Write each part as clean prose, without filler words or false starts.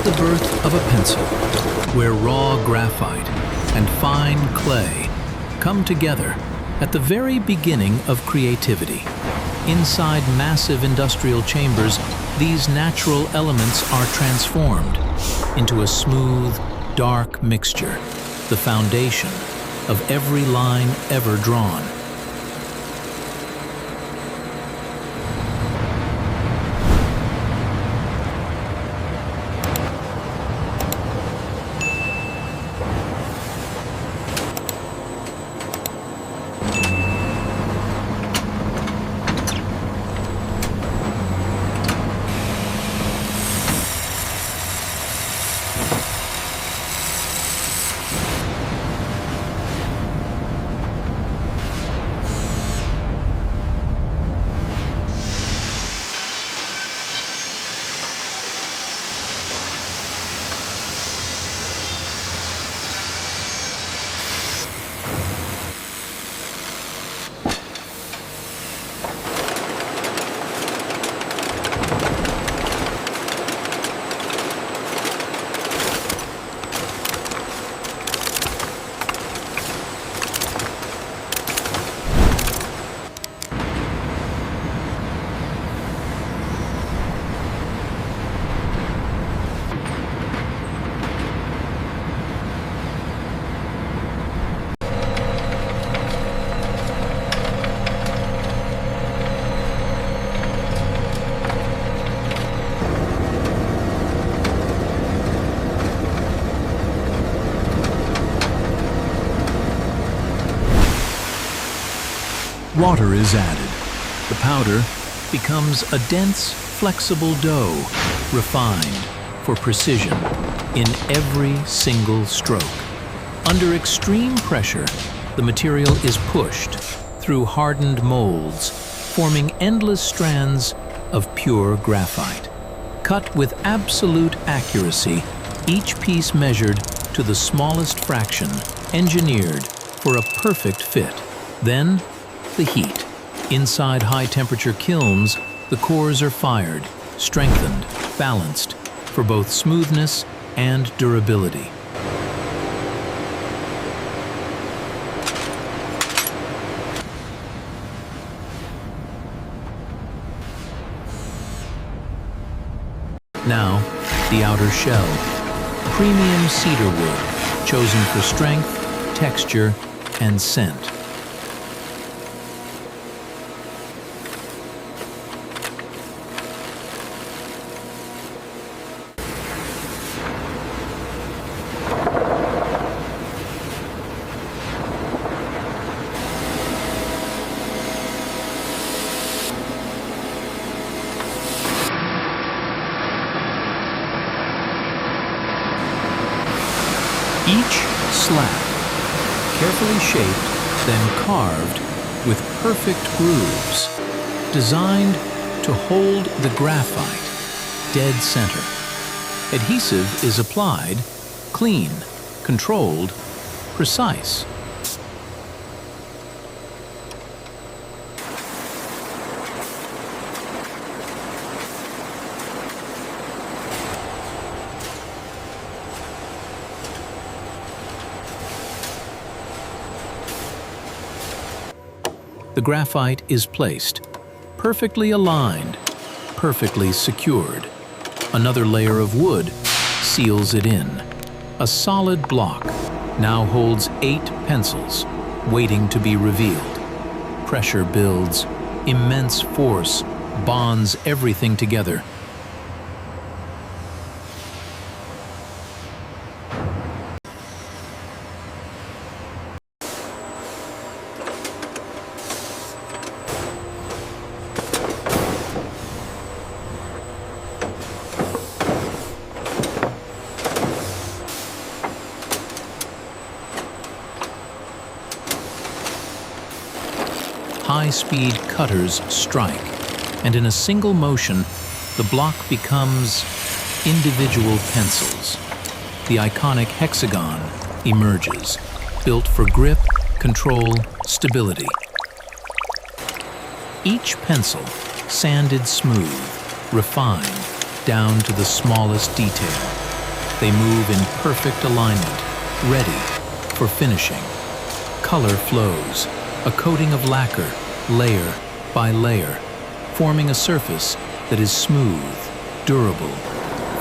the birth of a pencil, where raw graphite and fine clay come together at the very beginning of creativity. Inside massive industrial chambers, these natural elements are transformed into a smooth, dark mixture, the foundation of every line ever drawn. Water is added. The powder becomes a dense, flexible dough, refined for precision in every single stroke. Under extreme pressure, the material is pushed through hardened molds, forming endless strands of pure graphite. Cut with absolute accuracy, each piece measured to the smallest fraction, engineered for a perfect fit. Then, the heat. Inside high-temperature kilns, the cores are fired, strengthened, balanced, for both smoothness and durability. Now, the outer shell. Premium cedar wood, chosen for strength, texture, and scent. Each slab, carefully shaped, then carved with perfect grooves, designed to hold the graphite dead center. Adhesive is applied, clean, controlled, precise. The graphite is placed, perfectly aligned, perfectly secured. Another layer of wood seals it in. A solid block now holds 8 pencils, waiting to be revealed. Pressure builds, immense force bonds everything together. High-speed cutters strike, and in a single motion, the block becomes individual pencils. The iconic hexagon emerges, built for grip, control, stability. Each pencil sanded smooth, refined down to the smallest detail. They move in perfect alignment, ready for finishing. Color flows, a coating of lacquer, layer by layer, forming a surface that is smooth, durable,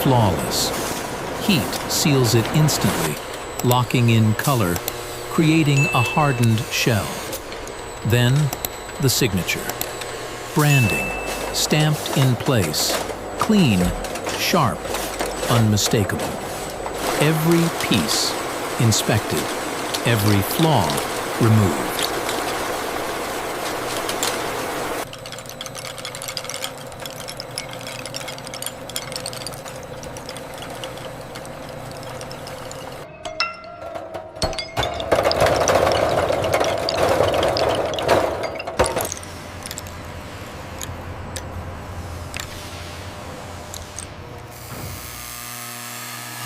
flawless. Heat seals it instantly, locking in color, creating a hardened shell. Then, the signature. Branding, stamped in place, clean, sharp, unmistakable. Every piece inspected, every flaw removed.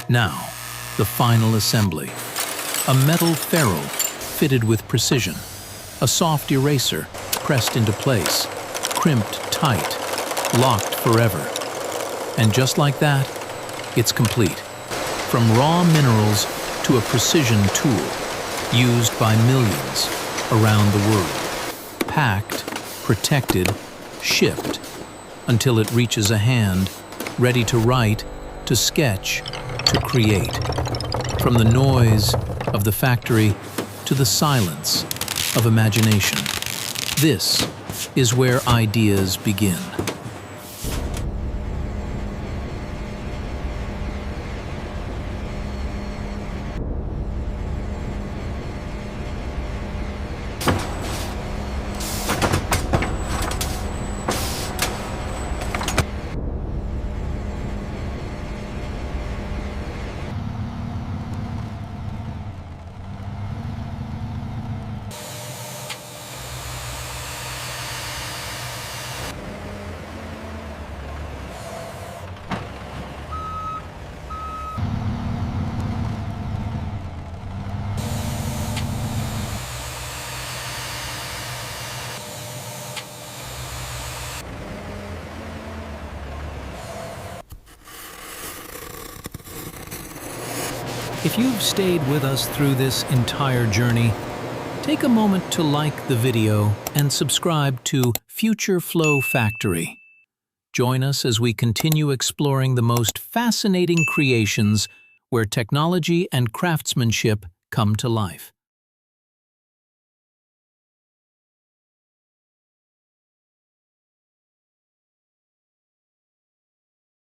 Now, the final assembly. A metal ferrule fitted with precision. A soft eraser pressed into place, crimped tight, locked forever. And just like that, it's complete. From raw minerals to a precision tool, used by millions around the world. Packed, protected, shipped, until it reaches a hand, ready to write, to sketch, to create. From the noise of the factory to the silence of imagination. This is where ideas begin. If you've stayed with us through this entire journey, take a moment to like the video and subscribe to Future Flow Factory. Join us as we continue exploring the most fascinating creations where technology and craftsmanship come to life.